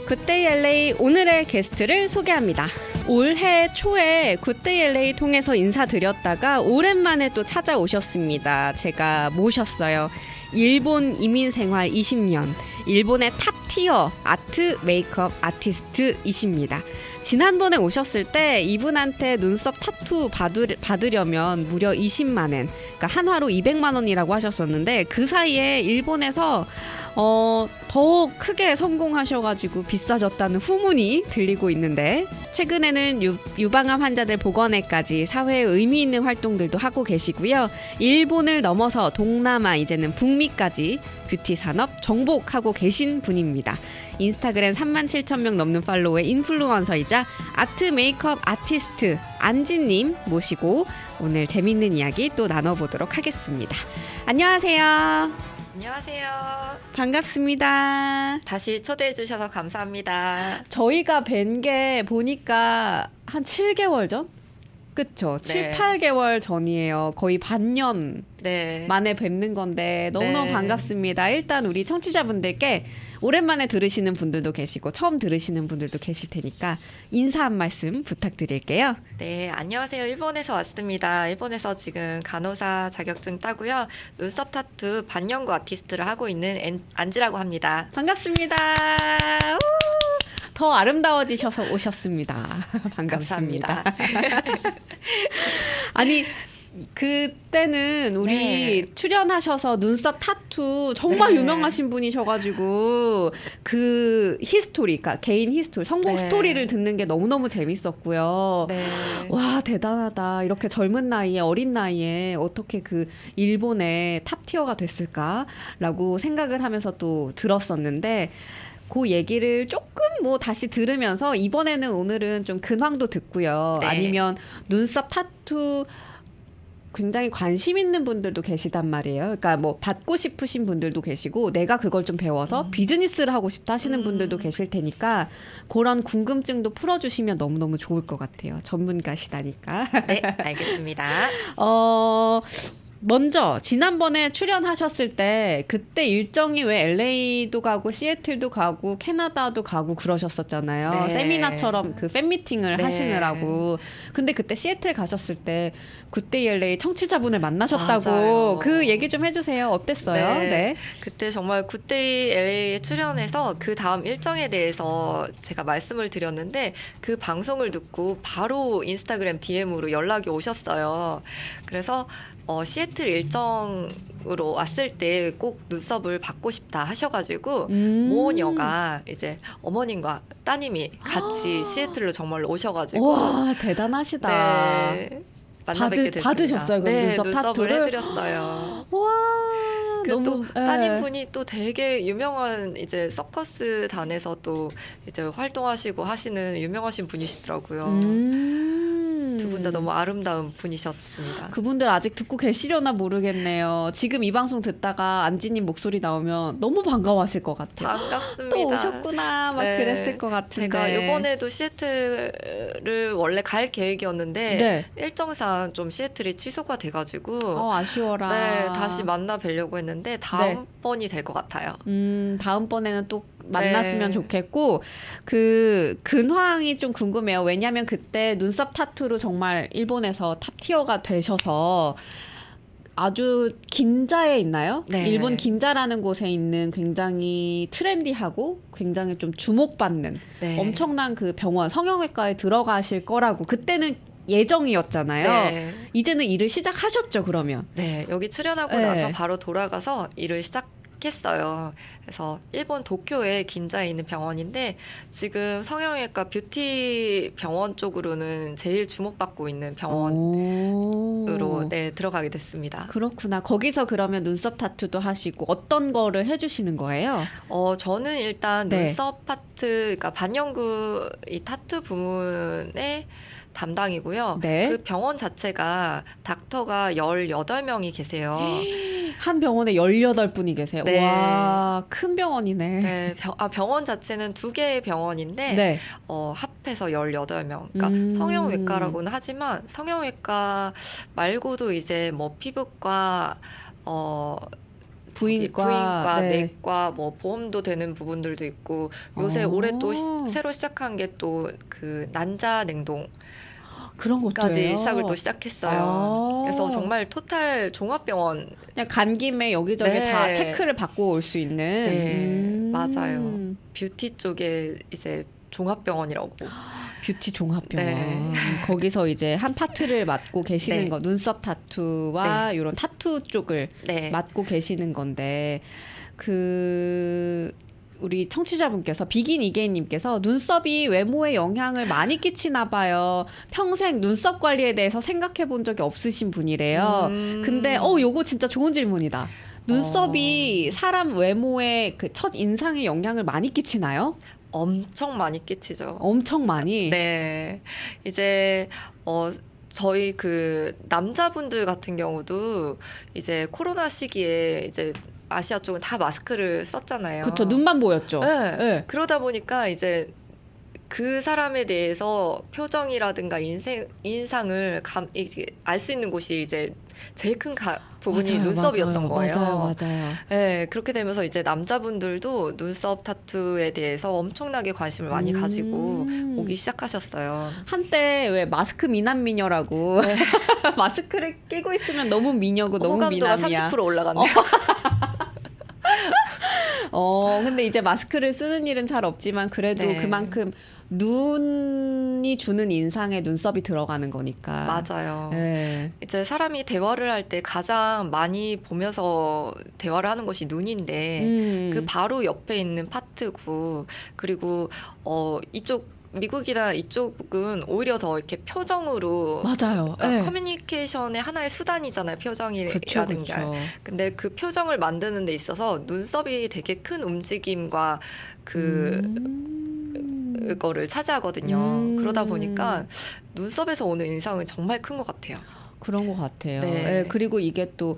굿데이 LA 오늘의 게스트를 소개합니다. 올해 초에 굿데이 LA 통해서 인사드렸다가 오랜만에 또 찾아오셨습니다. 제가 모셨어요. 일본 이민 생활 20년, 일본의 탑티어 아트 메이크업 아티스트이십니다. 지난번에 오셨을 때 이분한테 눈썹 타투 받으려면 무려 20만 원, 그러니까 한화로 200만 원이라고 하셨었는데 그 사이에 일본에서 더 크게 성공하셔가지고 비싸졌다는 후문이 들리고 있는데 최근에는 유방암 환자들 보건에까지 사회에 의미 있는 활동들도 하고 계시고요. 일본을 넘어서 동남아 이제는 북미까지 뷰티 산업 정복하고 계신 분입니다. 인스타그램 37,000명 넘는 팔로우의 인플루언서이자 아트 메이크업 아티스트 안지님 모시고 오늘 재밌는 이야기 또 나눠보도록 하겠습니다. 안녕하세요. 안녕하세요. 반갑습니다. 다시 초대해 주셔서 감사합니다. 저희가 뵌 게 보니까 한 7개월 전? 그쵸? 네. 7, 8개월 전이에요. 거의 반년 네. 만에 뵙는 건데 너무너무 네. 반갑습니다. 일단 우리 청취자분들께 오랜만에 들으시는 분들도 계시고 처음 들으시는 분들도 계실 테니까 인사 한 말씀 부탁드릴게요. 네, 안녕하세요. 일본에서 왔습니다. 일본에서 지금 간호사 자격증 따고요. 눈썹 타투 반영구 아티스트를 하고 있는 안지라고 합니다. 반갑습니다. 우! 더 아름다워지셔서 오셨습니다. 반갑습니다. 감사합니다. 아니 그때는 우리 네. 출연하셔서 눈썹 타투 정말 네. 유명하신 분이셔가지고 그 히스토리, 그러니까 개인 히스토리, 성공 네. 스토리를 듣는 게 너무너무 재밌었고요. 네. 와 대단하다. 이렇게 젊은 나이에 어린 나이에 어떻게 그 일본의 탑티어가 됐을까라고 생각을 하면서 또 들었었는데 그 얘기를 조금 뭐 다시 들으면서 이번에는 오늘은 좀 근황도 듣고요. 네. 아니면 눈썹 타투 굉장히 관심 있는 분들도 계시단 말이에요. 그러니까 뭐 받고 싶으신 분들도 계시고 내가 그걸 좀 배워서 비즈니스를 하고 싶다 하시는 분들도 계실 테니까 그런 궁금증도 풀어주시면 너무너무 좋을 것 같아요. 전문가시다니까. 네, 알겠습니다. 먼저 지난번에 출연하셨을 때 그때 일정이 왜 LA도 가고 시애틀도 가고 캐나다도 가고 그러셨었잖아요. 네. 세미나처럼 그 팬미팅을 네. 하시느라고. 근데 그때 시애틀 가셨을 때 굿데이 LA 청취자분을 만나셨다고 맞아요. 그 얘기 좀 해주세요. 어땠어요? 네. 네. 그때 정말 굿데이 LA에 출연해서 그 다음 일정에 대해서 제가 말씀을 드렸는데 그 방송을 듣고 바로 인스타그램 DM으로 연락이 오셨어요. 그래서 시애틀 일정으로 왔을 때 꼭 눈썹을 받고 싶다 하셔가지고 모녀가 이제 어머님과 따님이 같이 시애틀로 정말 오셔가지고 와 대단하시다. 네, 만나 뵙게 됐습니다. 받으셨어요? 그럼 네, 눈썹 눈썹을 타투를? 해드렸어요. 와 그 또 너무 따님분이 또 되게 유명한 이제 서커스 단에서 또 이제 활동하시고 하시는 유명하신 분이시더라고요. 두 분 다 너무 아름다운 분이셨습니다. 그분들 아직 듣고 계시려나 모르겠네요. 지금 이 방송 듣다가 안지님 목소리 나오면 너무 반가워하실 것 같아요. 반갑습니다. 또 오셨구나 막 네. 그랬을 것 같은데. 제가 이번에도 시애틀을 원래 갈 계획이었는데 네. 일정상 좀 시애틀이 취소가 돼가지고 아쉬워라. 네, 다시 만나 뵈려고 했는데 다음번이 될 것 같아요. 다음번에는 또 만났으면 네. 좋겠고 그 근황이 좀 궁금해요. 왜냐하면 그때 눈썹 타투로 정말 일본에서 탑티어가 되셔서 아주 긴자에 있나요? 네. 일본 긴자라는 곳에 있는 굉장히 트렌디하고 굉장히 좀 주목받는 네. 엄청난 그 병원 성형외과에 들어가실 거라고 그때는 예정이었잖아요. 네. 이제는 일을 시작하셨죠, 그러면? 네, 여기 출연하고 네. 나서 바로 돌아가서 일을 시작했어요. 그래서 일본 도쿄에 긴자에 있는 병원인데 지금 성형외과 뷰티 병원 쪽으로는 제일 주목받고 있는 병원으로 네, 들어가게 됐습니다. 그렇구나. 거기서 그러면 눈썹 타투도 하시고 어떤 거를 해주시는 거예요? 저는 일단 네. 눈썹 파트, 그러니까 반영구 이 타투 부문에 담당이고요. 네. 그 병원 자체가 닥터가 18명이 계세요. 한 병원에 18분이 계세요. 네. 와, 큰 병원이네. 네, 병원 자체는 2개의 병원인데 네. 합해서 18명. 그러니까 음. 성형외과라고는 하지만 성형외과 말고도 이제 뭐 피부과, 부인과, 네. 내과, 뭐 보험도 되는 부분들도 있고 요새 올해 또 새로 시작한 게 또 그 난자 냉동까지 그런 것도 해요. 시작을 또 시작했어요. 그래서 정말 토탈 종합병원. 그냥 간 김에 여기저기 네. 다 체크를 받고 올 수 있는. 네, 맞아요. 뷰티 쪽에 이제 종합병원이라고. 뷰티 종합병원. 네. 거기서 이제 한 파트를 맡고 계시는 네. 거, 눈썹 타투와 이런 타투 쪽을 네. 맡고 계시는 건데, 우리 청취자분께서 비긴 이게님께서 눈썹이 외모에 영향을 많이 끼치나 봐요. 평생 눈썹 관리에 대해서 생각해 본 적이 없으신 분이래요. 근데 요거 진짜 좋은 질문이다. 눈썹이 사람 외모에 그 첫 인상에 영향을 많이 끼치나요? 엄청 많이 끼치죠. 엄청 많이. 네. 이제 저희 그 남자분들 같은 경우도 이제 코로나 시기에 이제 아시아 쪽은 다 마스크를 썼잖아요. 그쵸, 눈만 보였죠. 네. 네. 그러다 보니까 이제 그 사람에 대해서 표정이라든가 인상을 알 수 있는 곳이 이제 제일 큰 부분이 맞아요, 눈썹이었던 맞아요, 거예요. 맞아요. 네, 그렇게 되면서 이제 남자분들도 눈썹 타투에 대해서 엄청나게 관심을 많이 가지고 오기 시작하셨어요. 한때 왜 마스크 미남 미녀라고 네. 마스크를 끼고 있으면 너무 미녀고 너무 호감도가 미남이야. 30% 올라갔네요. 근데 이제 마스크를 쓰는 일은 잘 없지만 그래도 네. 그만큼 눈이 주는 인상에 눈썹이 들어가는 거니까. 맞아요. 네. 이제 사람이 대화를 할 때 가장 많이 보면서 대화를 하는 것이 눈인데 그 바로 옆에 있는 파트고, 그리고 미국이나 이쪽은 오히려 더 이렇게 표정으로, 맞아요. 그러니까 네. 커뮤니케이션의 하나의 수단이잖아요, 표정이라든가. 그쵸. 근데 그 표정을 만드는 데 있어서 눈썹이 되게 큰 움직임과 그거를 차지하거든요. 그러다 보니까 눈썹에서 오는 인상은 정말 큰 것 같아요. 그런 것 같아요. 네. 네, 그리고 이게 또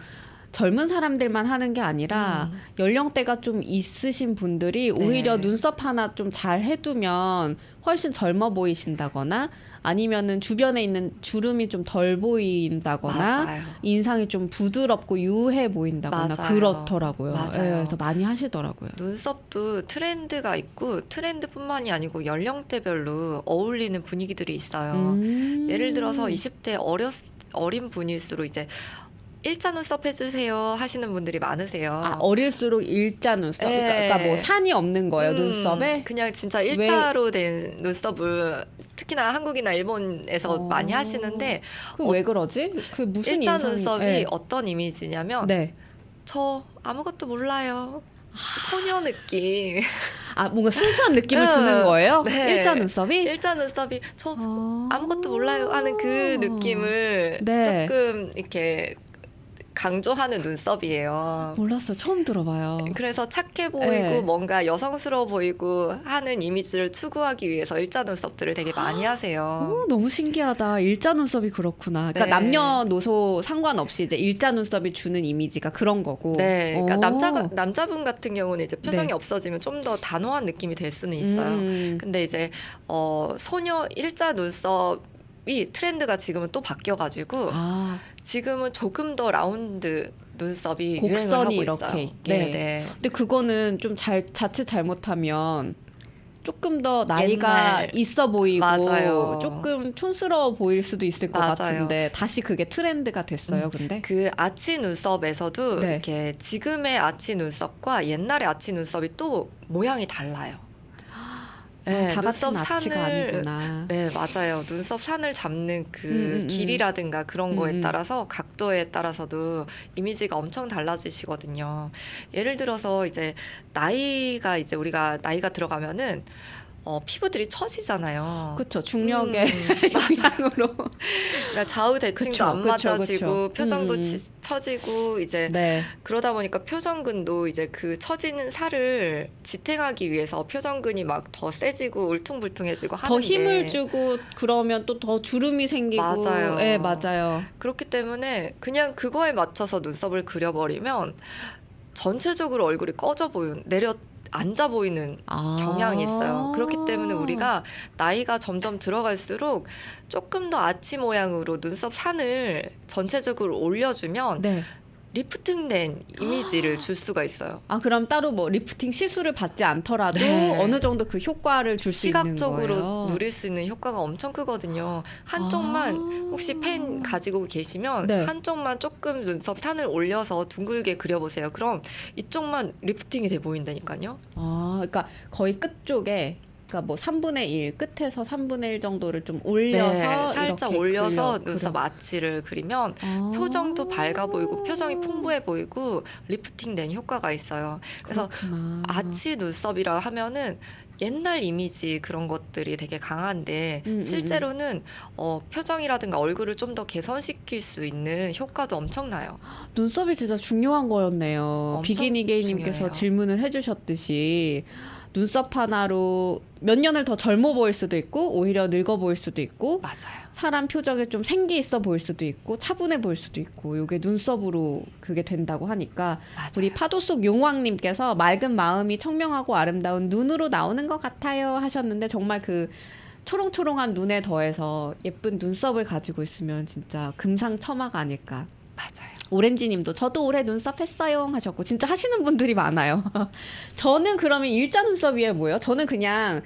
젊은 사람들만 하는 게 아니라 연령대가 좀 있으신 분들이 오히려 눈썹 하나 좀 잘 해두면 훨씬 젊어 보이신다거나 아니면은 주변에 있는 주름이 좀 덜 보인다거나 맞아요. 인상이 좀 부드럽고 유해 보인다거나 맞아요. 그렇더라고요. 맞아요. 네, 그래서 많이 하시더라고요. 눈썹도 트렌드가 있고 트렌드뿐만이 아니고 연령대별로 어울리는 분위기들이 있어요. 예를 들어서 20대 어린 분일수록 이제 일자 눈썹 해주세요 하시는 분들이 많으세요. 아, 어릴수록 일자 눈썹? 그러니까 뭐 산이 없는 거예요, 눈썹에? 그냥 진짜 일자로 된 눈썹을 특히나 한국이나 일본에서 많이 하시는데, 왜 그러지? 그 무슨 일자 인상이... 눈썹이 네. 어떤 이미지냐면 네. 저 아무것도 몰라요. 소녀 느낌. 아, 뭔가 순수한 느낌을 주는 거예요? 네. 일자 눈썹이? 일자 눈썹이 저 아무것도 몰라요 하는 그 느낌을 네. 조금 이렇게 강조하는 눈썹이에요. 몰랐어요. 처음 들어봐요. 그래서 착해 보이고 네. 뭔가 여성스러워 보이고 하는 이미지를 추구하기 위해서 일자 눈썹들을 되게 많이 하세요. 너무 신기하다. 일자 눈썹이 그렇구나. 그러니까 네. 남녀노소 상관없이 이제 일자 눈썹이 주는 이미지가 그런 거고. 네, 그러니까 오. 남자분 같은 경우는 이제 표정이 네. 없어지면 좀 더 단호한 느낌이 될 수는 있어요. 근데 이제 소녀 일자 눈썹이 트렌드가 지금은 또 바뀌어가지고 아, 지금은 조금 더 라운드 눈썹이 곡선이 유행을 하고 이렇게 있어요. 있게. 네. 근데 그거는 좀 자칫 잘못하면 조금 더 나이가 옛날. 있어 보이고 맞아요. 조금 촌스러워 보일 수도 있을 것 맞아요. 같은데 다시 그게 트렌드가 됐어요. 근데 그 아치 눈썹에서도 네. 이렇게 지금의 아치 눈썹과 옛날의 아치 눈썹이 또 모양이 달라요. 네, 다 같은 눈썹 아치가 산을 아니구나. 네, 맞아요. 눈썹 산을 잡는 그 음. 길이라든가 그런 거에 음. 따라서 각도에 따라서도 이미지가 엄청 달라지시거든요. 예를 들어서 이제 우리가 나이가 들어가면은 피부들이 처지잖아요. 그렇죠. 중력의 맞아. 영향으로. 그러니까 좌우 대칭도 그쵸, 안 그쵸, 맞아지고 그쵸. 표정도 처지고 이제 네. 그러다 보니까 표정근도 이제 그 처지는 살을 지탱하기 위해서 표정근이 막 더 세지고 울퉁불퉁해지고 하는 더 힘을 게 주고 그러면 또 더 주름이 생기고. 맞아요. 네, 맞아요. 그렇기 때문에 그냥 그거에 맞춰서 눈썹을 그려버리면 전체적으로 얼굴이 앉아 보이는 경향이 있어요. 그렇기 때문에 우리가 나이가 점점 들어갈수록 조금 더 아치 모양으로 눈썹 산을 전체적으로 올려주면 네. 리프팅된 이미지를 줄 수가 있어요. 아, 그럼 따로 뭐 리프팅 시술을 받지 않더라도 네. 어느 정도 그 효과를 줄 수 있는 거예요. 시각적으로 누릴 수 있는 효과가 엄청 크거든요. 한쪽만 혹시 펜 가지고 계시면 네. 한쪽만 조금 눈썹 산을 올려서 둥글게 그려보세요. 그럼 이쪽만 리프팅이 돼 보인다니까요. 아, 그러니까 거의 끝 쪽에, 그러니까 뭐 3분의 1 끝에서 3분의 1 정도를 좀 올려서 네, 살짝 이렇게 올려서 그려. 눈썹 아치를 그리면 아. 표정도 밝아 보이고 표정이 풍부해 보이고 리프팅된 효과가 있어요. 그래서 그렇구나. 아치 눈썹이라 하면은 옛날 이미지 그런 것들이 되게 강한데 실제로는 표정이라든가 얼굴을 좀 더 개선시킬 수 있는 효과도 엄청나요. 눈썹이 진짜 중요한 거였네요. 엄청 비기니게이님께서 중요해요. 질문을 해주셨듯이 눈썹 하나로 몇 년을 더 젊어 보일 수도 있고 오히려 늙어 보일 수도 있고 맞아요. 사람 표정에 좀 생기 있어 보일 수도 있고 차분해 보일 수도 있고 이게 눈썹으로 그게 된다고 하니까 맞아요. 우리 파도 속 용왕님께서 맑은 마음이 청명하고 아름다운 눈으로 나오는 것 같아요 하셨는데 정말 그 초롱초롱한 눈에 더해서 예쁜 눈썹을 가지고 있으면 진짜 금상첨화가 아닐까. 맞아요. 오렌지님도 저도 올해 눈썹 했어요 하셨고 진짜 하시는 분들이 많아요. 저는 그러면 일자 눈썹이에요 뭐예요? 저는 그냥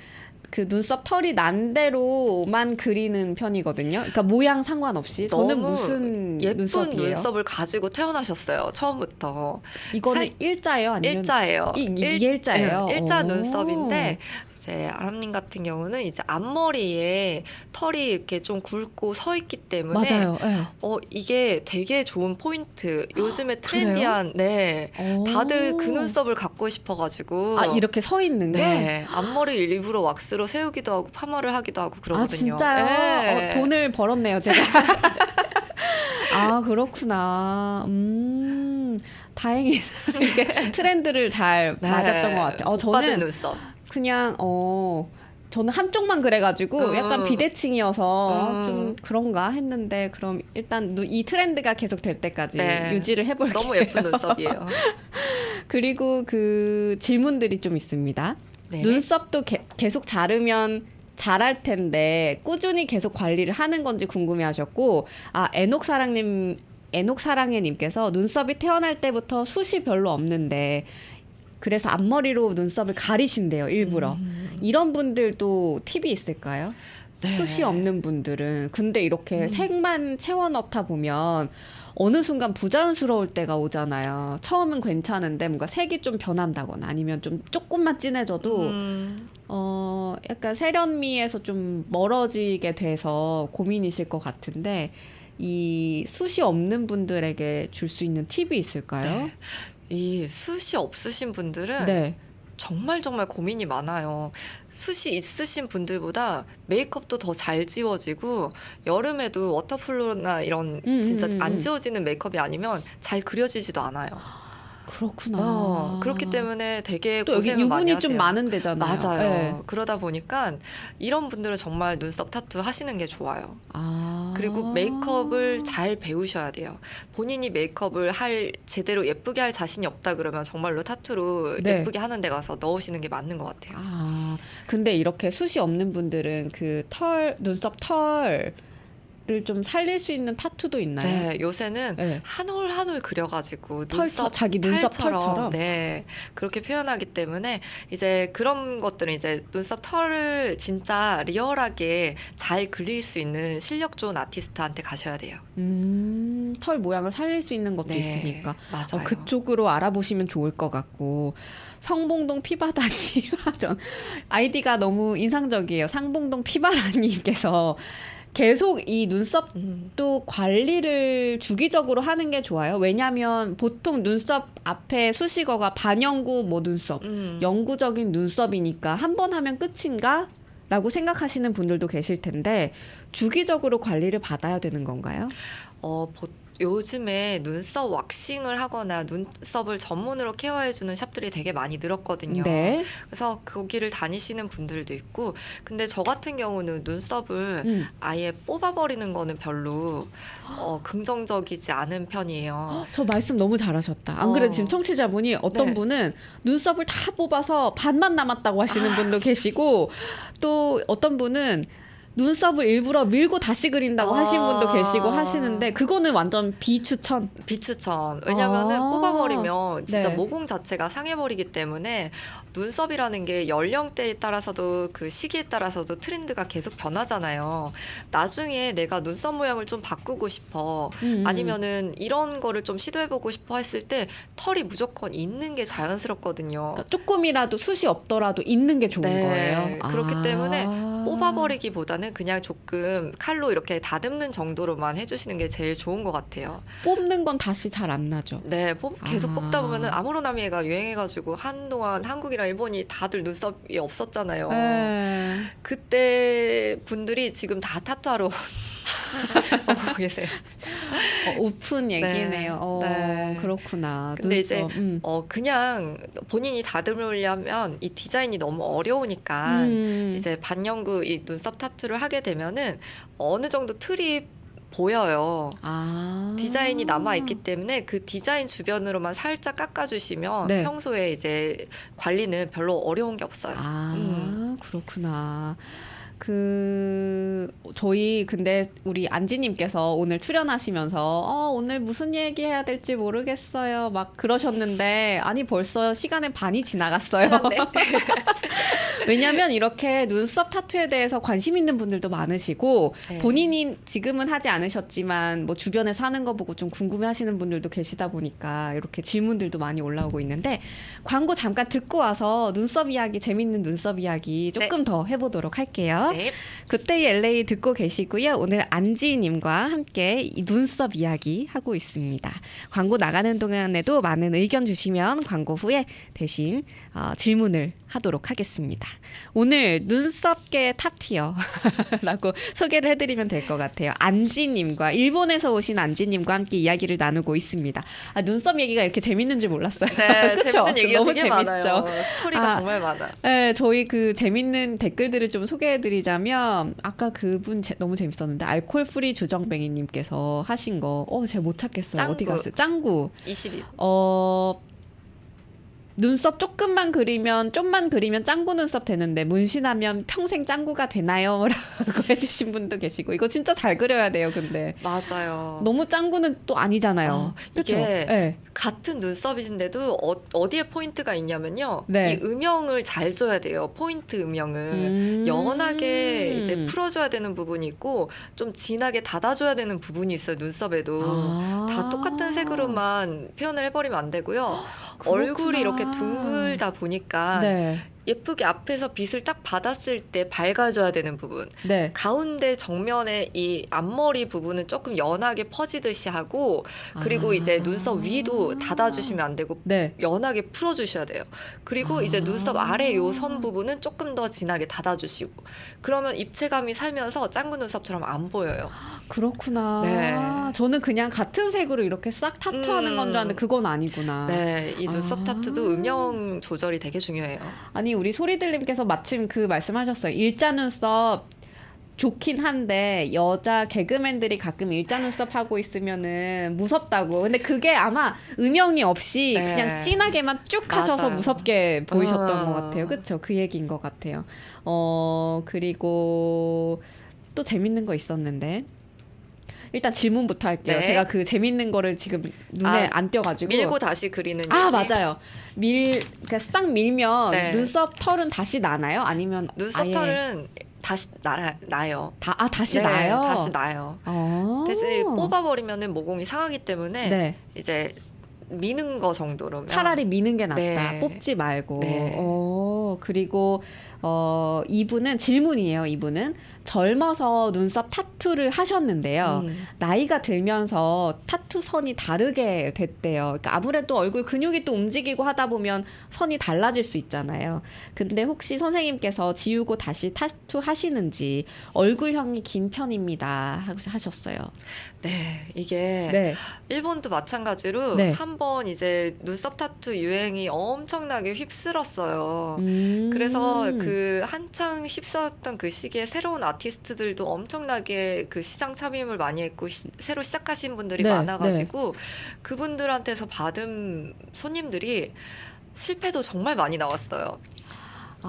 그 눈썹 털이 난 대로만 그리는 편이거든요. 그러니까 모양 상관없이. 저는 너무 무슨 예쁜 눈썹이에요? 눈썹을 가지고 태어나셨어요. 처음부터. 이거는 살- 일자예요? 아니면 일자예요. 이게 일자예요? 네, 일자 오. 눈썹인데 이제 아람님 같은 경우는 이제 앞머리에 털이 이렇게 좀 굵고 서 있기 때문에 맞아요. 네. 이게 되게 좋은 포인트. 요즘에 트렌디한 네. 다들 그 눈썹을 갖고 싶어가지고 아 이렇게 서 있는 게? 네 앞머리를 일부러 왁스로 세우기도 하고 파마를 하기도 하고 아 그러거든요. 진짜요? 네. 돈을 벌었네요 제가. 아 그렇구나. 다행히 이게 트렌드를 잘 네. 맞았던 것 같아요. 복 받은 저는 눈썹. 그냥 저는 한쪽만 그래가지고 약간 비대칭이어서 음. 좀 그런가 했는데 그럼 일단 이 트렌드가 계속 될 때까지 네. 유지를 해볼게요. 너무 예쁜 눈썹이에요. 그리고 그 질문들이 좀 있습니다. 네. 눈썹도 계속 자르면 잘할 텐데 꾸준히 계속 관리를 하는 건지 궁금해하셨고 애녹사랑해님께서 눈썹이 태어날 때부터 숱이 별로 없는데 그래서 앞머리로 눈썹을 가리신대요 일부러. 이런 분들도 팁이 있을까요? 네. 숱이 없는 분들은. 근데 이렇게 색만 채워 넣다 보면 어느 순간 부자연스러울 때가 오잖아요. 처음은 괜찮은데 뭔가 색이 좀 변한다거나 아니면 좀 조금만 진해져도 약간 세련미에서 좀 멀어지게 돼서 고민이실 것 같은데 이 숱이 없는 분들에게 줄 수 있는 팁이 있을까요? 네. 이 숱이 없으신 분들은 네. 정말 고민이 많아요. 숱이 있으신 분들보다 메이크업도 더 잘 지워지고 여름에도 워터플로나 이런 진짜 안 지워지는 메이크업이 아니면 잘 그려지지도 않아요. 그렇구나. 그렇기 때문에 되게 또 여기 고생을 많이 유분이 하세요. 좀 많은 데잖아요. 맞아요. 네. 그러다 보니까 이런 분들은 정말 눈썹 타투 하시는 게 좋아요. 아. 그리고 메이크업을 잘 배우셔야 돼요. 본인이 메이크업을 제대로 예쁘게 할 자신이 없다 그러면 정말로 타투로 네. 예쁘게 하는 데 가서 넣으시는 게 맞는 것 같아요. 아, 근데 이렇게 숱이 없는 분들은 그 눈썹 털을 좀 살릴 수 있는 타투도 있나요? 네, 요새는 네. 한 올 한 올 그려가지고 자기 눈썹 탈처럼, 털처럼? 네, 그렇게 표현하기 때문에 이제 그런 것들은 이제 눈썹 털을 진짜 리얼하게 잘 그릴 수 있는 실력 좋은 아티스트한테 가셔야 돼요. 털 모양을 살릴 수 있는 것도 네, 있으니까 맞아요. 그쪽으로 알아보시면 좋을 것 같고. 성봉동 피바다님 전 아이디가 너무 인상적이에요. 상봉동 피바다님께서 계속 이 눈썹도 관리를 주기적으로 하는 게 좋아요. 왜냐하면 보통 눈썹 앞에 수식어가 반영구 뭐 눈썹, 영구적인 눈썹이니까 한 번 하면 끝인가? 라고 생각하시는 분들도 계실 텐데 주기적으로 관리를 받아야 되는 건가요? 요즘에 눈썹 왁싱을 하거나 눈썹을 전문으로 케어해주는 샵들이 되게 많이 늘었거든요. 네. 그래서 거기를 다니시는 분들도 있고, 근데 저 같은 경우는 눈썹을 아예 뽑아버리는 거는 별로 긍정적이지 않은 편이에요. 저 말씀 너무 잘하셨다. 안 그래도 지금 청취자분이 어떤 네. 분은 눈썹을 다 뽑아서 반만 남았다고 하시는 분도 계시고 또 어떤 분은 눈썹을 일부러 밀고 다시 그린다고 하신 분도 계시고 하시는데 그거는 완전 비추천. 비추천. 왜냐면은 뽑아버리면 진짜 네. 모공 자체가 상해버리기 때문에 눈썹이라는 게 연령대에 따라서도 그 시기에 따라서도 트렌드가 계속 변하잖아요. 나중에 내가 눈썹 모양을 좀 바꾸고 싶어. 아니면은 이런 거를 좀 시도해보고 싶어 했을 때 털이 무조건 있는 게 자연스럽거든요. 그러니까 조금이라도 숱이 없더라도 있는 게 좋은 거예요. 그렇기 때문에 아. 뽑아버리기보다는 그냥 조금 칼로 이렇게 다듬는 정도로만 해주시는 게 제일 좋은 것 같아요. 뽑는 건 다시 잘 안 나죠. 네, 계속 아. 뽑다 보면은 아무로나미가 유행해가지고 한동안 한국이랑 일본이 다들 눈썹이 없었잖아요. 네. 그때 분들이 지금 다 타투하러 오고 계세요. 오픈 얘기네요. 네. 그렇구나. 근데 눈썹. 그냥 본인이 다듬으려면 이 디자인이 너무 어려우니까 이제 반영구 이 눈썹 타투를 하게 되면은 어느 정도 틀이 보여요. 디자인이 남아있기 때문에 그 디자인 주변으로만 살짝 깎아주시면 네. 평소에 이제 관리는 별로 어려운 게 없어요. 그렇구나. 저희 근데 우리 안지님께서 오늘 출연하시면서 오늘 무슨 얘기 해야 될지 모르겠어요. 막 그러셨는데 아니 벌써 시간의 반이 지나갔어요. 네. 왜냐면 이렇게 눈썹 타투에 대해서 관심 있는 분들도 많으시고 네. 본인이 지금은 하지 않으셨지만 뭐 주변에서 하는 거 보고 좀 궁금해 하시는 분들도 계시다 보니까 이렇게 질문들도 많이 올라오고 있는데 광고 잠깐 듣고 와서 눈썹 이야기, 재밌는 눈썹 이야기 조금 더 해보도록 할게요. 네. 굿데이 LA 듣고 계시고요. 오늘 안지님과 함께 이 눈썹 이야기 하고 있습니다. 광고 나가는 동안에도 많은 의견 주시면 광고 후에 대신 질문을 하도록 하겠습니다. 오늘 눈썹계 탑티어라고 소개를 해드리면 될 것 같아요. 안지님과 일본에서 오신 안지님과 함께 이야기를 나누고 있습니다. 눈썹 얘기가 이렇게 재밌는 줄 몰랐어요. 네, 그쵸? 재밌는 얘기가 너무 되게 재밌죠? 많아요. 스토리가 정말 많아. 네, 저희 그 재밌는 댓글들을 좀 소개해드리자면 아까 그분 너무 재밌었는데 알콜 프리 주정뱅이님께서 하신 거 제가 못 찾겠어요. 짱구. 어디 갔어요? 짱구. 22. 눈썹 좀만 그리면 짱구 눈썹 되는데 문신하면 평생 짱구가 되나요? 라고 해주신 분도 계시고 이거 진짜 잘 그려야 돼요. 근데 맞아요. 너무 짱구는 또 아니잖아요. 그쵸? 이게 네. 같은 눈썹인데도 어디에 포인트가 있냐면요. 네. 이 음영을 잘 줘야 돼요. 포인트 음영을. 연하게 이제 풀어줘야 되는 부분이 있고 좀 진하게 닫아줘야 되는 부분이 있어요. 눈썹에도. 다 똑같은 색으로만 표현을 해버리면 안 되고요. 얼굴이 이렇게 둥글다 보니까 네. 예쁘게 앞에서 빛을 딱 받았을 때 밝아져야 되는 부분. 네. 가운데 정면에 이 앞머리 부분은 조금 연하게 퍼지듯이 하고 그리고 이제 눈썹 위도 닫아주시면 안 되고 네. 연하게 풀어주셔야 돼요. 그리고 이제 눈썹 아래 요 선 부분은 조금 더 진하게 닫아주시고 그러면 입체감이 살면서 짱구 눈썹처럼 안 보여요. 그렇구나. 네. 저는 그냥 같은 색으로 이렇게 싹 타투하는 건 줄 알았는데 그건 아니구나. 네, 이 눈썹 타투도 음영 조절이 되게 중요해요. 아니 우리 소리들님께서 마침 그 말씀하셨어요. 일자 눈썹 좋긴 한데 여자 개그맨들이 가끔 일자 눈썹 하고 있으면은 무섭다고. 근데 그게 아마 음영이 없이 네. 그냥 진하게만 쭉 하셔서 맞아요. 무섭게 보이셨던 것 같아요. 그렇죠? 그 얘기인 것 같아요. 그리고 또 재밌는 거 있었는데. 일단 질문부터 할게요. 네. 제가 그 재밌는 거를 지금 눈에 안 띄어가지고. 밀고 다시 그리는 얘기. 맞아요. 그러니까 싹 밀면 네. 눈썹 털은 다시 나나요? 아니면 눈썹 아예 털은 다시 나요. 다시 네, 나요? 다시 나요. 대신 뽑아버리면은 모공이 상하기 때문에 네. 이제 미는 거 정도로면 차라리 미는 게 낫다. 네. 뽑지 말고. 네. 그리고 이분은 질문이에요. 이분은 젊어서 눈썹 타투를 하셨는데요. 나이가 들면서 타투 선이 다르게 됐대요. 그러니까 아무래도 얼굴 근육이 또 움직이고 하다 보면 선이 달라질 수 있잖아요. 근데 혹시 선생님께서 지우고 다시 타투 하시는지 얼굴형이 긴 편입니다. 하셨어요. 네, 이게 네. 일본도 마찬가지로 네. 한번 이제 눈썹 타투 유행이 엄청나게 휩쓸었어요. 음. 그래서 그 한창 휩쓸었던 그 시기에 새로운 아티스트들도 엄청나게 그 시장 참여를 많이 했고 새로 시작하신 분들이 네, 많아가지고 그분들한테서 받은 손님들이 실패도 정말 많이 나왔어요.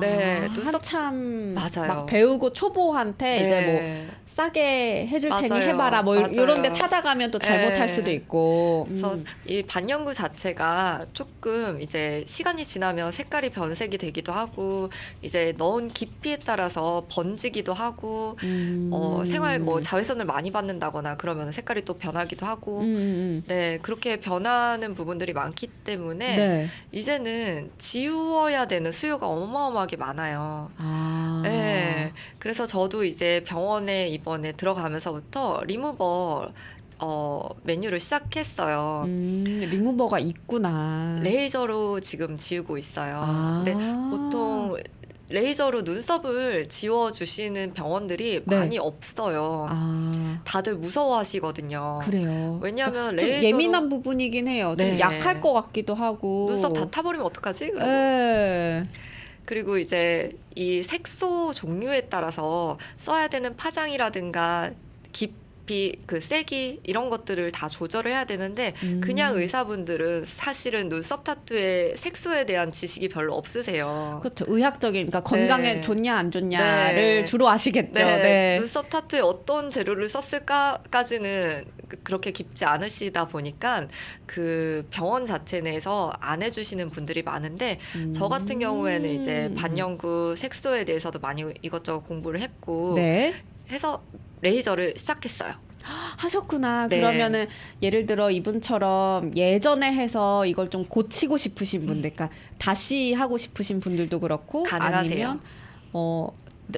네, 아, 눈썹 한참 맞아요. 막 배우고 초보한테 이제 뭐 네. 싸게 해줄 테니 맞아요. 해봐라 뭐 맞아요. 이런 데 찾아가면 또 잘못할 네. 수도 있고. 그래서 이 반영구 자체가 조금 이제 시간이 지나면 색깔이 변색이 되기도 하고 이제 넣은 깊이에 따라서 번지기도 하고 생활 뭐 자외선을 많이 받는다거나 그러면 색깔이 또 변하기도 하고 네, 그렇게 변하는 부분들이 많기 때문에 네. 이제는 지워야 되는 수요가 어마어마하게 많아요. 아. 네, 그래서 저도 이제 병원에 이번에 들어가면서부터 리무버 메뉴를 시작했어요. 리무버가 있구나. 레이저로 지금 지우고 있어요. 아. 근데 보통 레이저로 눈썹을 지워주시는 병원들이 네. 많이 없어요. 아, 다들 무서워하시거든요. 그래요. 왜냐하면 좀 레이저로 예민한 부분이긴 해요. 좀 네. 약할 것 같기도 하고. 눈썹 다 타버리면 어떡하지? 그러고. 네. 그리고 이제 이 색소 종류에 따라서 써야 되는 파장이라든가 깊이, 그 세기 이런 것들을 다 조절을 해야 되는데 그냥 의사분들은 사실은 눈썹 타투의 색소에 대한 지식이 별로 없으세요. 그렇죠. 의학적인, 그러니까 건강에 네. 좋냐 안 좋냐를 네. 주로 아시겠죠. 네, 네. 눈썹 타투에 어떤 재료를 썼을까까지는 그렇게 깊지 않으시다 보니까 그 병원 자체 내에서 안 해주시는 분들이 많은데 저 같은 경우에는 이제 반영구 색소에 대해서도 많이 이것저것 공부를 했고 네. 해서 레이저를 시작했어요. 하셨구나. 네. 그러면은 예를 들어 이분처럼 예전에 해서 이걸 좀 고치고 싶으신 분들, 그러니까 다시 하고 싶으신 분들도 그렇고 가능하세요. 아니면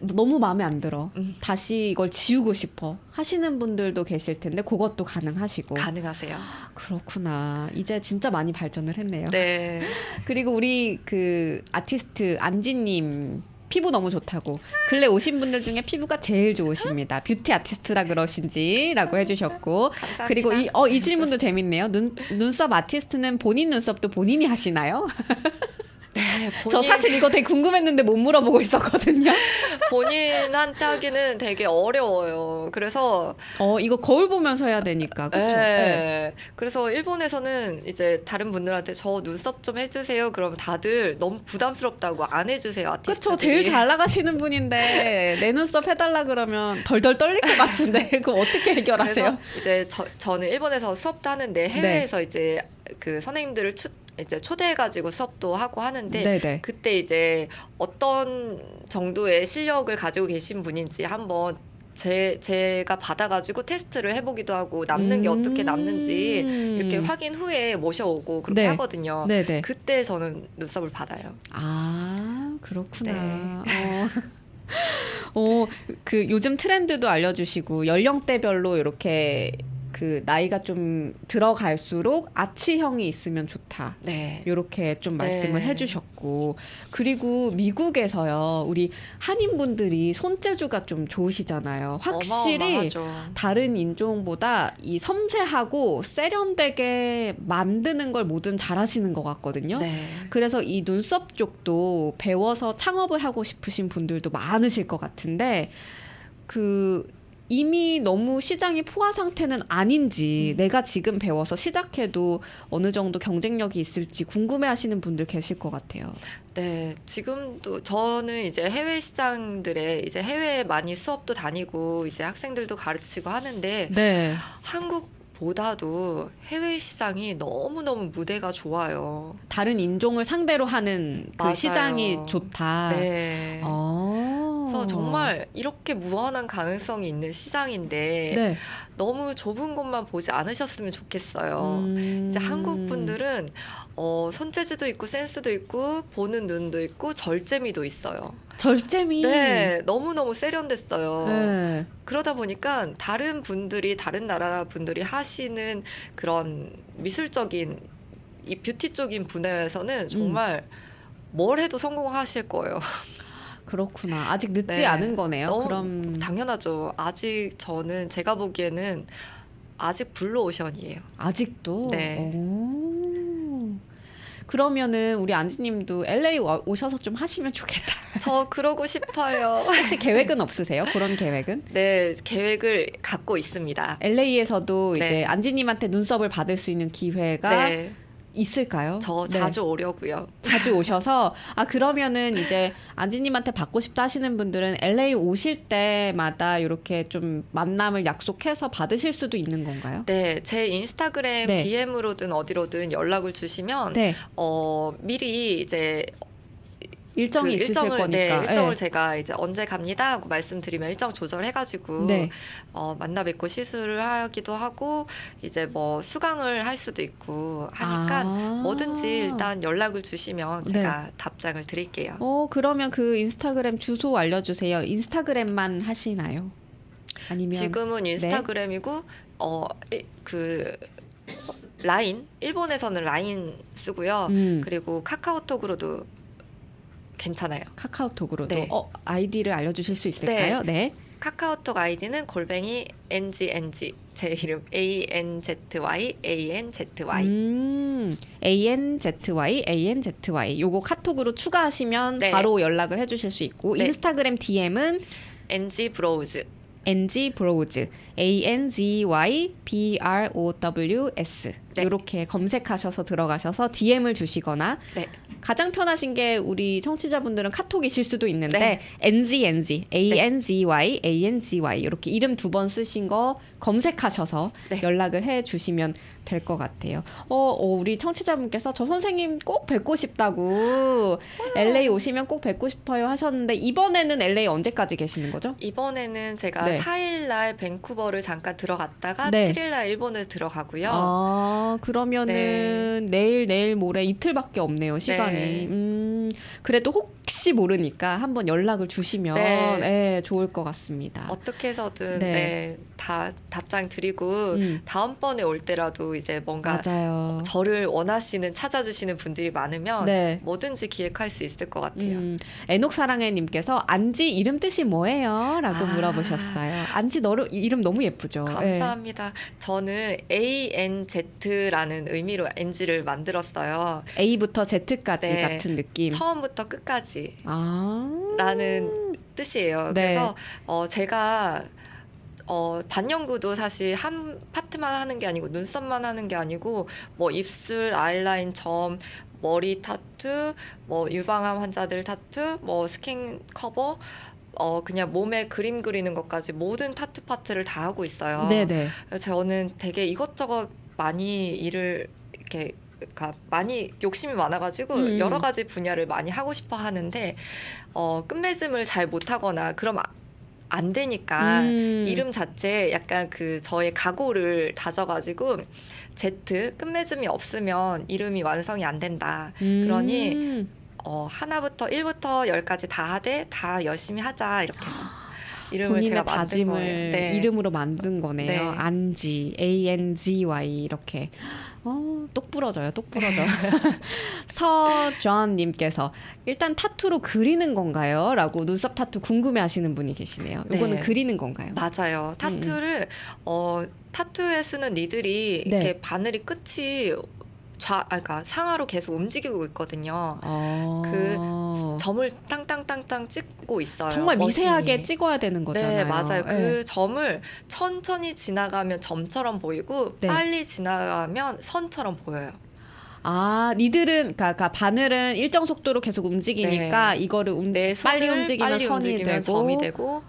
너무 마음에 안 들어. 음. 다시 이걸 지우고 싶어 하시는 분들도 계실 텐데 그것도 가능하시고. 가능하세요. 그렇구나. 이제 진짜 많이 발전을 했네요. 네. 그리고 우리 그 아티스트 안지님 피부 너무 좋다고 근래 오신 분들 중에 피부가 제일 좋으십니다. 뷰티 아티스트라 그러신지라고 해주셨고 감사합니다. 그리고 이 질문도 재밌네요. 눈썹 아티스트는 본인 눈썹도 본인이 하시나요? 네, 저 사실 이거 되게 궁금했는데 못 물어보고 있었거든요. 본인한테 하기는 되게 어려워요. 그래서 이거 거울 보면서 해야 되니까 그렇죠. 네. 그래서 일본에서는 이제 다른 분들한테 저 눈썹 좀 해주세요. 그러면 다들 너무 부담스럽다고 안 해주세요. 아티스트들이. 그렇죠. 제일 잘 나가시는 분인데 내 눈썹 해달라 그러면 덜덜 떨릴 것 같은데 그거 어떻게 해결하세요? 그래서 이제 저는 일본에서 수업도 하는데 해외에서 이제 그 선생님들을 이제 초대해가지고 수업도 하고 하는데 네네. 그때 이제 어떤 정도의 실력을 가지고 계신 분인지 한번 제가 받아가지고 테스트를 해보기도 하고 남는 게 어떻게 남는지 이렇게 확인 후에 모셔오고 그렇게 네. 하거든요. 네네. 그때 저는 눈썹을 받아요. 아, 그렇구나. 네. 그 요즘 트렌드도 알려주시고 연령대별로 이렇게 그 나이가 좀 들어갈수록 아치형이 있으면 좋다. 네. 이렇게 좀 말씀을 네. 해주셨고 그리고 미국에서요 우리 한인분들이 손재주가 좀 좋으시잖아요. 확실히 어마어마하죠. 다른 인종보다 이 섬세하고 세련되게 만드는 걸 뭐든 잘하시는 것 같거든요. 네. 그래서 이 눈썹 쪽도 배워서 창업을 하고 싶으신 분들도 많으실 것 같은데 이미 너무 시장이 포화 상태는 아닌지 내가 지금 배워서 시작해도 어느 정도 경쟁력이 있을지 궁금해하시는 분들 계실 것 같아요. 네, 지금도 저는 이제 해외 시장들에 이제 해외에 많이 수업도 다니고 이제 학생들도 가르치고 하는데 네. 한국보다도 해외 시장이 너무너무 무대가 좋아요. 다른 인종을 상대로 하는 그 맞아요. 시장이 좋다. 네. 그래서 정말 이렇게 무한한 가능성이 있는 시장인데 네. 너무 좁은 곳만 보지 않으셨으면 좋겠어요. 이제 한국 분들은 손재주도 있고 센스도 있고 보는 눈도 있고 절제미도 있어요. 절제미. 네, 너무너무 세련됐어요. 네. 그러다 보니까 다른 나라 분들이 하시는 그런 미술적인 이 뷰티 쪽인 분야에서는 정말 뭘 해도 성공하실 거예요. 그렇구나. 아직 늦지 네. 않은 거네요. 너무 그럼 당연하죠. 아직 저는 제가 보기에는 아직 블루오션이에요. 아직도. 네. 그러면은 우리 안지님도 LA 오셔서 좀 하시면 좋겠다. 저 그러고 싶어요. 혹시 계획은 없으세요? 그런 계획은? 네, 계획을 갖고 있습니다. LA에서도 네. 이제 안지님한테 눈썹을 받을 수 있는 기회가 네. 있을까요? 저 네. 자주 오려고요. 자주 오셔서 그러면은 이제 안지님한테 받고 싶다 하시는 분들은 LA 오실 때마다 이렇게 좀 만남을 약속해서 받으실 수도 있는 건가요? 네, 제 인스타그램 네. DM으로든 어디로든 연락을 주시면 네. 미리 이제 일정이 그 있으실 거니까. 일정을 네. 제가 이제 언제 갑니다 하고 말씀드리면 일정 조절해가지고 네. 만나 뵙고 시술을 하기도 하고 이제 뭐 수강을 할 수도 있고 하니까 뭐든지 일단 연락을 주시면 네. 제가 답장을 드릴게요. 그러면 그 인스타그램 주소 알려주세요. 인스타그램만 하시나요? 아니면 지금은 인스타그램이고 그 라인 일본에서는 라인 쓰고요. 그리고 카카오톡으로도 괜찮아요. 카카오톡으로도 네. 아이디를 알려주실 수 있을까요? 네. 카카오톡 아이디는 골뱅이 NGNG 제 이름 ANZY ANZY 요거 카톡으로 추가하시면 네. 바로 연락을 해주실 수 있고 네. 인스타그램 DM은 NG 브로우즈 NG 브로우즈 ANZY BROWS 네. 이렇게 검색하셔서 들어가셔서 DM을 주시거나 네. 가장 편하신 게 우리 청취자분들은 카톡이실 수도 있는데 네. NGNG ANZY ANGY 이렇게 이름 2번 쓰신 거 검색하셔서 네. 연락을 해 주시면 될 것 같아요. 우리 청취자분께서 저 선생님 꼭 뵙고 싶다고 LA 오시면 꼭 뵙고 싶어요 하셨는데 이번에는 LA 언제까지 계시는 거죠? 이번에는 제가 네. 4일날 밴쿠버를 잠깐 들어갔다가 네. 7일날 일본을 들어가고요. 그러면은 내일 모레 이틀밖에 없네요, 시간이. 네. 그래도 혹시 모르니까 한번 연락을 주시면 네. 좋을 것 같습니다. 어떻게 해서든 네. 다 답장 드리고 음, 다음번에 올 때라도 이제 뭔가 맞아요. 저를 원하시는 찾아주시는 분들이 많으면 네. 뭐든지 기획할 수 있을 것 같아요. 애녹사랑해님께서 안지 이름 뜻이 뭐예요? 라고 아. 물어보셨어요. 안지 이름 너무 예쁘죠? 감사합니다. 저는 ANZ라는 의미로 NG를 만들었어요. A부터 Z까지 네. 같은 느낌. 처음부터 끝까지 아. 라는 뜻이에요. 네. 그래서 제가 반영구도 사실 한 파트만 하는 게 아니고 눈썹만 하는 게 아니고 뭐 입술, 아이라인, 점, 머리 타투, 뭐 유방암 환자들 타투, 뭐 스킨 커버, 그냥 몸에 그림 그리는 것까지 모든 타투 파트를 다 하고 있어요. 네네. 그래서 저는 되게 이것저것 많이 일을 이렇게 그러니까 많이 욕심이 많아가지고 여러 가지 분야를 많이 하고 싶어 하는데 끝맺음을 잘 못하거나 그럼 안 되니까 이름 자체 약간 그 저의 각오를 다져가지고 Z 끝맺음이 없으면 이름이 완성이 안 된다. 그러니 하나부터 1부터 10까지 다 하되 다 열심히 하자 이렇게 해서 이름을 본인의 제가 만든 다짐을 거예요. 네. 이름으로 만든 거네요. 네. 안지, ANGY 이렇게. 똑 부러져요. 똑 부러져. 서존님께서 일단 타투로 그리는 건가요? 라고 눈썹 타투 궁금해하시는 분이 계시네요. 이거는 네. 그리는 건가요? 맞아요. 타투를 타투에 쓰는 니들이 네. 이렇게 바늘이 끝이 그러니까 상하로 계속 움직이고 있거든요. 그 점을 땅땅땅땅 찍고 있어요. 정말 미세하게 머신이. 찍어야 되는 거잖아요. 네, 맞아요. 네. 그 점을 천천히 지나가면 점처럼 보이고 네. 빨리 지나가면 선처럼 보여요. 니들은 그러니까 바늘은 일정 속도로 계속 움직이니까 이거를 내 빨리 손을 움직이면 빨리 선이 움직이면 되고 점이 되고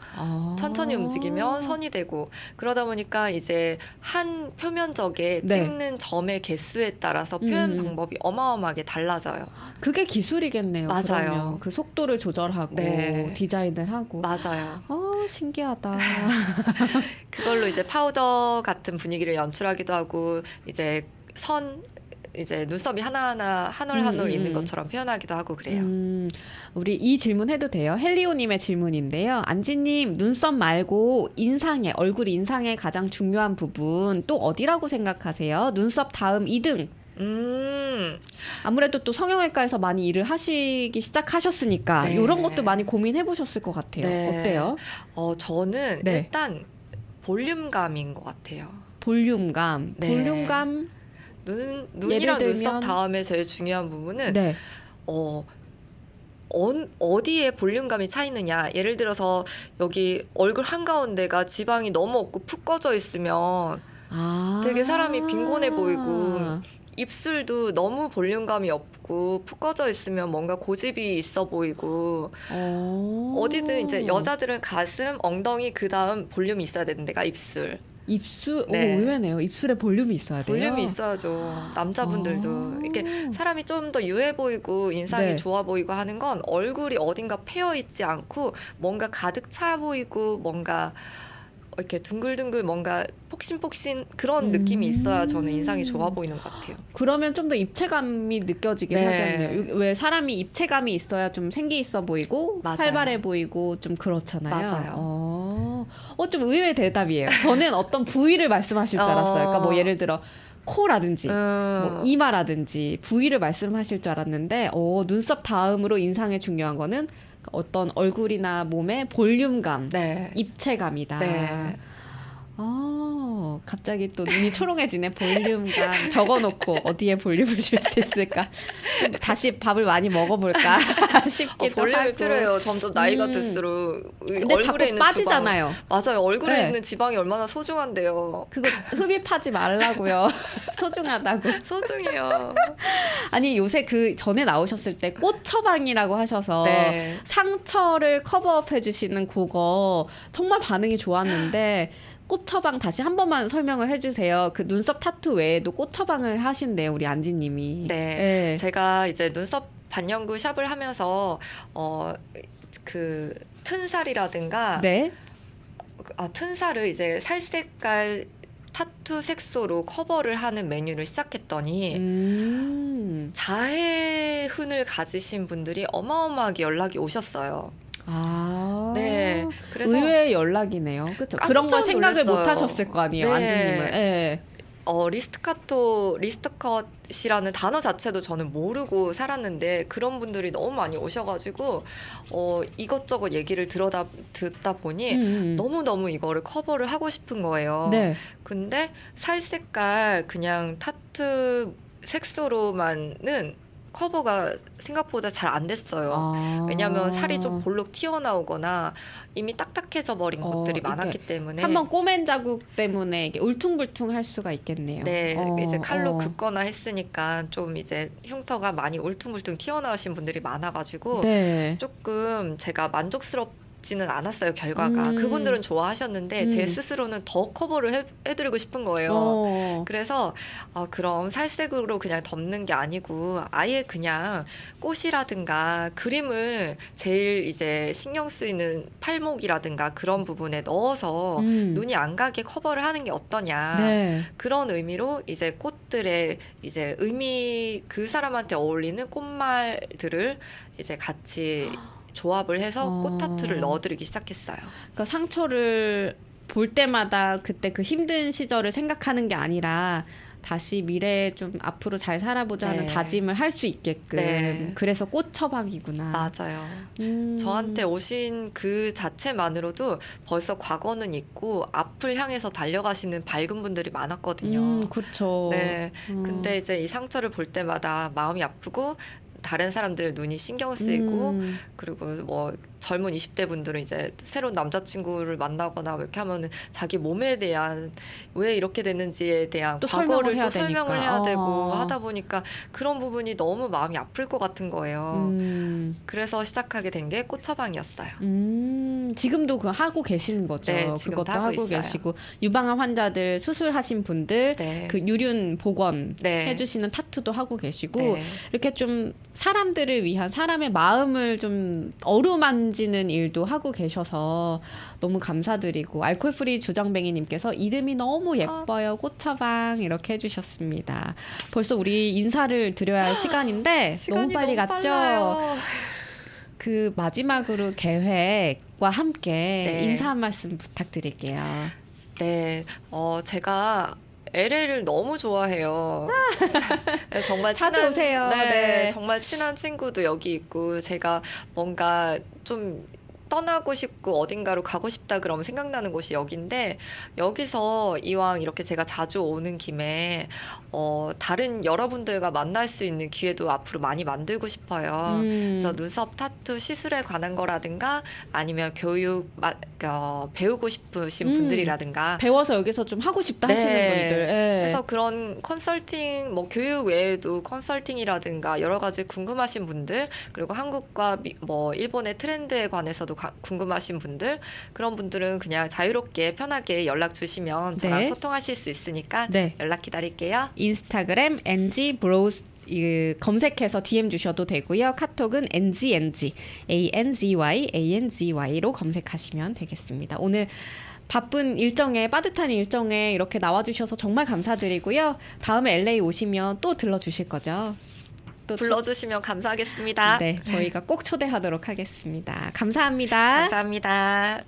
천천히 움직이면 선이 되고 그러다 보니까 이제 한 표면적에 네. 찍는 점의 개수에 따라서 표현 방법이 어마어마하게 달라져요. 그게 기술이겠네요. 맞아요. 그러면. 그 속도를 조절하고 네. 디자인을 하고. 맞아요. 신기하다. 그걸로 이제 파우더 같은 분위기를 연출하기도 하고 이제 이제 눈썹이 하나하나 한 올 한 올 있는 것처럼 표현하기도 하고 그래요. 우리 이 질문 해도 돼요? 헬리오님의 질문인데요. 안지님, 눈썹 말고 얼굴 인상의 가장 중요한 부분 또 어디라고 생각하세요? 눈썹 다음 2등. 아무래도 또 성형외과에서 많이 일을 하시기 시작하셨으니까 네. 이런 것도 많이 고민해 보셨을 것 같아요. 네. 어때요? 저는 네. 일단 볼륨감인 것 같아요. 볼륨감. 네. 볼륨감. 눈이랑 예를 눈썹 들면? 다음에 제일 중요한 부분은 네. 어디에 볼륨감이 차 있느냐. 예를 들어서 여기 얼굴 한가운데가 지방이 너무 없고 푹 꺼져 있으면 되게 사람이 빈곤해 보이고 입술도 너무 볼륨감이 없고 푹 꺼져 있으면 뭔가 고집이 있어 보이고 어디든 이제 여자들은 가슴, 엉덩이 그다음 볼륨이 있어야 되는 데가 입술. 입술, 네. 의외네요. 입술에 볼륨이 있어야 돼요. 볼륨이 있어야죠. 남자분들도 이렇게 사람이 좀 더 유해 보이고 인상이 네. 좋아 보이고 하는 건 얼굴이 어딘가 패여 있지 않고 뭔가 가득 차 보이고 뭔가 이렇게 둥글둥글 뭔가 폭신폭신 그런 느낌이 있어야 저는 인상이 좋아 보이는 것 같아요. 그러면 좀 더 입체감이 느껴지긴 네. 하겠네요. 왜 사람이 입체감이 있어야 좀 생기 있어 보이고 맞아요. 활발해 보이고 좀 그렇잖아요. 맞아요. 좀 의외의 대답이에요. 저는 어떤 부위를 말씀하실 줄 알았어요. 그러니까 뭐 예를 들어 코라든지 뭐 이마라든지 부위를 말씀하실 줄 알았는데 눈썹 다음으로 인상에 중요한 거는 어떤 얼굴이나 몸의 볼륨감, 네. 입체감이다. 네. 갑자기 또 눈이 초롱해지네. 볼륨감 적어놓고 어디에 볼륨을 줄 수 있을까? 다시 밥을 많이 먹어볼까 싶기도 볼륨이 하고. 필요해요. 점점 나이가 음. 들수록 근데 얼굴에 자꾸 있는 빠지잖아요. 지방, 맞아요. 얼굴에 네. 있는 지방이 얼마나 소중한데요. 그거 흡입하지 말라고요. 소중하다고. 소중해요. 아니 요새 그 전에 나오셨을 때 꽃 처방이라고 하셔서 네. 상처를 커버업 해주시는 그거 정말 반응이 좋았는데 꽃 처방 다시 한 번만 설명을 해주세요. 그 눈썹 타투 외에도 꽃 처방을 하신대요, 우리 안지님이. 네. 제가 이제 눈썹 반영구 샵을 하면서 그 튼살이라든가 네. 튼살을 이제 살 색깔 타투 색소로 커버를 하는 메뉴를 시작했더니 자해흔을 가지신 분들이 어마어마하게 연락이 오셨어요. 네, 그래서 의외의 연락이네요. 그렇죠. 깜짝 그런 걸 생각을 못 놀랐어요. 하셨을 거 아니에요, 네. 안지님은. 네. 리스트컷이라는 단어 자체도 저는 모르고 살았는데 그런 분들이 너무 많이 오셔가지고 이것저것 얘기를 듣다 보니 너무너무 이거를 커버를 하고 싶은 거예요. 네. 근데 살 색깔 그냥 타투 색소로만은 커버가 생각보다 잘 안 됐어요. 왜냐하면 살이 좀 볼록 튀어나오거나 이미 딱딱해져 버린 곳들이 이게 많았기 때문에 한번 꼬맨 자국 때문에 이게 울퉁불퉁할 수가 있겠네요. 네, 이제 칼로 긋거나 했으니까 좀 이제 흉터가 많이 울퉁불퉁 튀어나오신 분들이 많아가지고 네. 조금 제가 만족스럽지는 않았어요, 결과가. 그분들은 좋아하셨는데 제 스스로는 더 커버를 해드리고 싶은 거예요. 그래서 그럼 살색으로 그냥 덮는 게 아니고 아예 그냥 꽃이라든가 그림을 제일 이제 신경 쓰이는 팔목이라든가 그런 부분에 넣어서 눈이 안 가게 커버를 하는 게 어떠냐. 네. 그런 의미로 이제 꽃들의 이제 의미 그 사람한테 어울리는 꽃말들을 이제 같이 조합을 해서 꽃 타투를 넣어드리기 시작했어요. 그러니까 상처를 볼 때마다 그때 그 힘든 시절을 생각하는 게 아니라 다시 미래에 좀 앞으로 잘 살아보자 하는 네. 다짐을 할 수 있게끔. 네. 그래서 꽃 처방이구나. 맞아요. 저한테 오신 그 자체만으로도 벌써 과거는 있고 앞을 향해서 달려가시는 밝은 분들이 많았거든요. 그렇죠. 네. 근데 이제 이 상처를 볼 때마다 마음이 아프고 다른 사람들 눈이 신경 쓰이고 그리고 뭐 젊은 20대 분들은 이제 새로운 남자친구를 만나거나 뭐 이렇게 하면은 자기 몸에 대한 왜 이렇게 됐는지에 대한 또 과거를 설명을 해야 또 설명을 되니까. 해야 되고 하다 보니까 그런 부분이 너무 마음이 아플 것 같은 거예요. 그래서 시작하게 된 게 꽃 처방이었어요. 지금도 그거 하고 계시는 거죠. 네, 지금도 그것도 하고 하고 있어요. 계시고 유방암 환자들 수술하신 분들 네. 그 유륜 복원 네. 해주시는 타투도 하고 계시고 네. 이렇게 좀 사람들을 위한 사람의 마음을 좀 어루만지는 일도 하고 계셔서 너무 감사드리고 알코올프리 주정뱅이님께서 이름이 너무 예뻐요 꽃처방 이렇게 해주셨습니다. 벌써 우리 인사를 드려야 할 시간인데 너무 시간이 빨리 너무 갔죠? 빨라요. 그 마지막으로 계획과 함께 네. 인사 한 말씀 부탁드릴게요. 네, 제가 LA를 너무 좋아해요. 네, 정말 자주 친한, 오세요. 네, 네. 정말 친한 친구도 여기 있고 제가 뭔가 좀 떠나고 싶고 어딘가로 가고 싶다 그러면 생각나는 곳이 여기인데 여기서 이왕 이렇게 제가 자주 오는 김에 다른 여러분들과 만날 수 있는 기회도 앞으로 많이 만들고 싶어요. 그래서 눈썹 타투 시술에 관한 거라든가 아니면 교육 배우고 싶으신 분들이라든가 배워서 여기서 좀 하고 싶다 네. 하시는 분들. 예. 그래서 그런 컨설팅, 뭐 교육 외에도 컨설팅이라든가 여러 가지 궁금하신 분들, 그리고 한국과 뭐 일본의 트렌드에 관해서도 궁금하신 분들, 그런 분들은 그냥 자유롭게 편하게 연락 주시면 저랑 네. 소통하실 수 있으니까 네. 연락 기다릴게요. 인스타그램 NGBros 검색해서 DM 주셔도 되고요. 카톡은 NGNG ANGY로 검색하시면 되겠습니다. 오늘 바쁜 일정에 빠듯한 일정에 이렇게 나와주셔서 정말 감사드리고요. 다음에 LA 오시면 또 들러주실 거죠? 또 불러주시면 감사하겠습니다. 네, 저희가 꼭 초대하도록 하겠습니다. 감사합니다. 감사합니다.